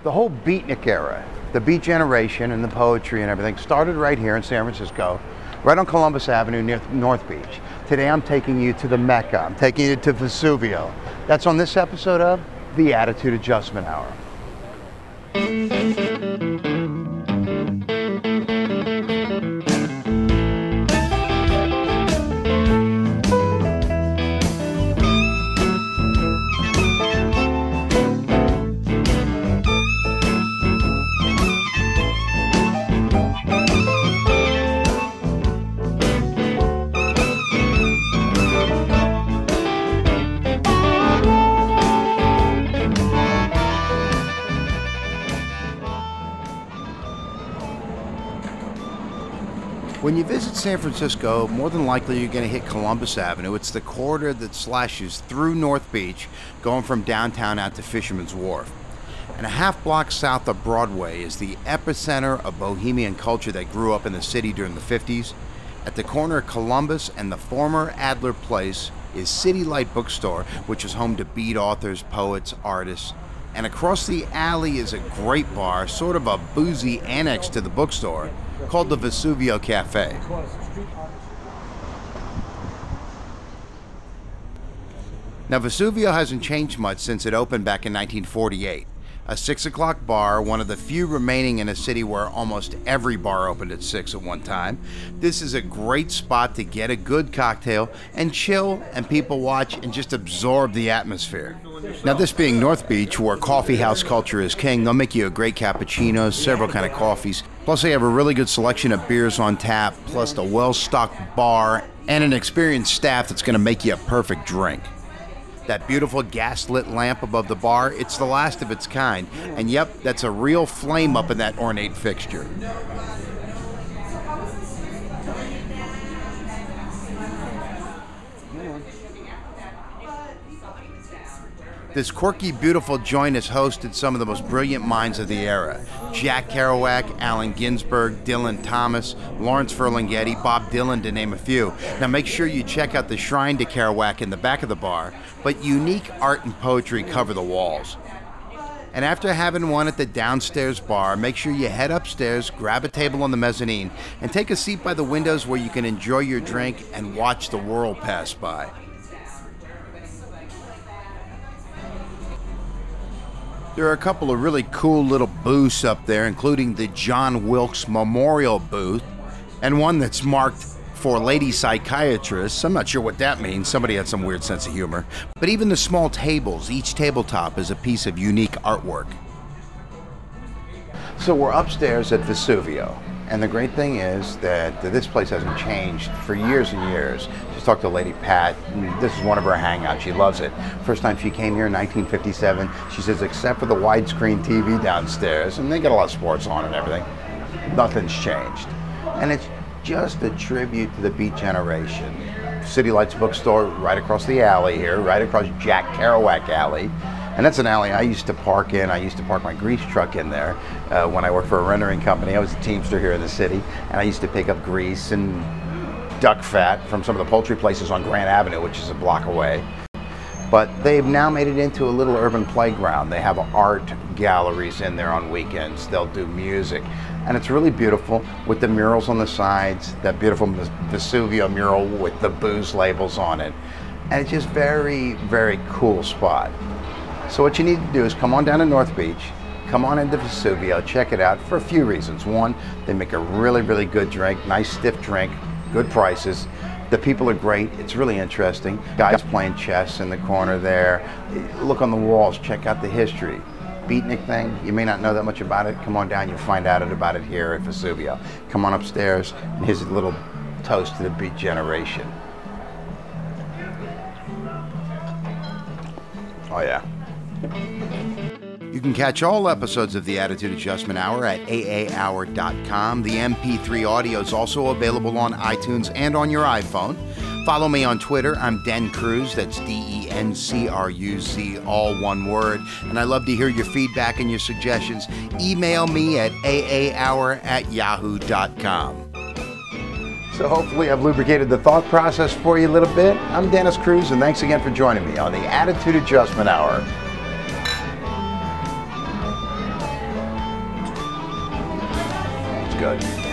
The whole beatnik era, the beat generation and the poetry and everything started right here in San Francisco, right on Columbus Avenue near North Beach. Today I'm taking you to the Mecca. I'm taking you to Vesuvio. That's on this episode of The Attitude Adjustment Hour. When you visit San Francisco, more than likely you're going to hit Columbus Avenue. It's the corridor that slashes through North Beach, going from downtown out to Fisherman's Wharf. And a half block south of Broadway is the epicenter of bohemian culture that grew up in the city during the 50s. At the corner of Columbus and the former Adler Place is City Light Bookstore, which is home to beat authors, poets, artists. And across the alley is a great bar, sort of a boozy annex to the bookstore, called the Vesuvio Cafe. Now, Vesuvio hasn't changed much since it opened back in 1948. A 6 o'clock bar, one of the few remaining in a city where almost every bar opened at 6 at one time. This is a great spot to get a good cocktail and chill and people watch and just absorb the atmosphere. Now, this being North Beach, where coffee house culture is king, they'll make you a great cappuccino, several kind of coffees. Plus, they have a really good selection of beers on tap, plus a well-stocked bar and an experienced staff that's going to make you a perfect drink. That beautiful gas-lit lamp above the bar, it's the last of its kind. And yep, that's a real flame up in that ornate fixture. This quirky, beautiful joint has hosted some of the most brilliant minds of the era. Jack Kerouac, Allen Ginsberg, Dylan Thomas, Lawrence Ferlinghetti, Bob Dylan, to name a few. Now make sure you check out the shrine to Kerouac in the back of the bar, but unique art and poetry cover the walls. And after having one at the downstairs bar, make sure you head upstairs, grab a table on the mezzanine, and take a seat by the windows where you can enjoy your drink and watch the world pass by. There are a couple of really cool little booths up there, including the John Wilkes Memorial booth, and one that's marked for lady psychiatrists. I'm not sure what that means. Somebody had some weird sense of humor. But even the small tables, each tabletop is a piece of unique artwork. So we're upstairs at Vesuvio. And the great thing is that this place hasn't changed for years and years. Just talked to Lady Pat, and this is one of her hangouts. She loves it. First time she came here in 1957, she says, except for the widescreen TV downstairs, and they got a lot of sports on and everything, nothing's changed. And it's just a tribute to the beat generation. City Lights Bookstore right across the alley here, right across Jack Kerouac Alley. And that's an alley I used to park in. I used to park my grease truck in there when I worked for a rendering company. I was a teamster here in the city, and I used to pick up grease and duck fat from some of the poultry places on Grand Avenue, which is a block away. But they've now made it into a little urban playground. They have art galleries in there on weekends. They'll do music. And it's really beautiful with the murals on the sides, that beautiful Vesuvio mural with the booze labels on it. And it's just very, very cool spot. So what you need to do is come on down to North Beach, come on into Vesuvio, check it out for a few reasons. One, they make a really, really good drink, nice stiff drink, good prices. The people are great, it's really interesting. Guys playing chess in the corner there. Look on the walls, check out the history. Beatnik thing, you may not know that much about it. Come on down, you'll find out about it here at Vesuvio. Come on upstairs, and here's a little toast to the beat generation. Oh yeah. You can catch all episodes of the Attitude Adjustment Hour at aahour.com. The MP3 audio is also available on iTunes and on your iPhone. Follow me on Twitter. I'm Den Cruz. That's DENCRUZ, all one word. And I love to hear your feedback and your suggestions. Email me at aahour@yahoo.com. So hopefully I've lubricated the thought process for you a little bit. I'm Dennis Cruz, and thanks again for joining me on the Attitude Adjustment Hour. good.